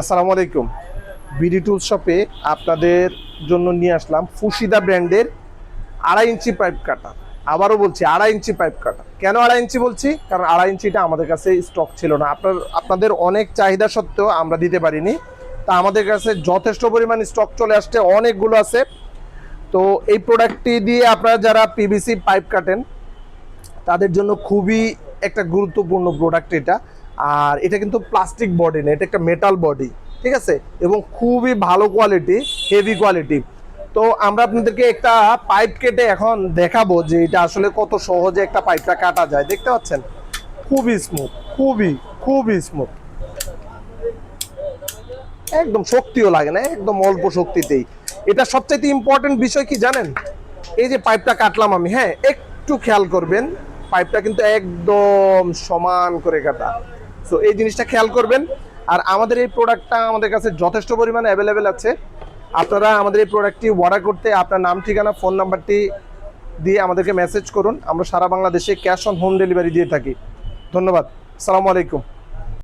আসসালামু আলাইকুম। বিডি টুল শপে আপনাদের জন্য নিয়ে আসলাম ফুশিদা ব্র্যান্ডের 2.5 ইঞ্চি পাইপ কাটা। আবারও বলছি 2.5 ইঞ্চি পাইপ কাটা। কেন 2.5 ইঞ্চি বলছি? কারণ 2.5 ইঞ্চিটা আমাদের কাছে স্টক ছিল না। আপনাদের অনেক চাহিদা সত্ত্বেও আমরা দিতে পারিনি। তা আমাদের কাছে যথেষ্ট পরিমাণ স্টক চলে আসছে, অনেকগুলো আছে। তো এই প্রোডাক্টটি দিয়ে আপনারা যারা পিভিসি পাইপ কাটেন তাদের জন্য খুবই একটা গুরুত্বপূর্ণ প্রোডাক্ট এটা। আর এটা কিন্তু প্লাস্টিক বডি না, এটা একটা মেটাল বডি, ঠিক আছে, এবং খুবই ভালো কোয়ালিটি, হেভি কোয়ালিটি। তো আমরা আপনাদেরকে একটা পাইপ কেটে এখন দেখাবো যে এটা আসলে কত সহজে একটা পাইপটা কাটা যায়। দেখতে পাচ্ছেন খুবই স্মুথ, খুবই খুবই স্মুথ, একদম শক্তিও লাগে না, একদম অল্প শক্তিতেই। এটা সবচাইতে ইম্পর্টেন্ট বিষয় কি জানেন? এই যে পাইপটা কাটলাম আমি, হ্যাঁ একটু খেয়াল করবেন, পাইপটা কিন্তু একদম সমান করে কাটা। সো এই জিনিসটা খেয়াল করবেন। আর আমাদের এই প্রোডাক্টটা আমাদের কাছে যথেষ্ট পরিমাণে অ্যাভেলেবেল আছে। আপনারা আমাদের এই প্রোডাক্টটি অর্ডার করতে আপনার নাম, ঠিকানা, ফোন নাম্বারটি দিয়ে আমাদেরকে মেসেজ করুন। আমরা সারা বাংলাদেশে ক্যাশ অন হোম ডেলিভারি দিয়ে থাকি। ধন্যবাদ। আসসালামু আলাইকুম।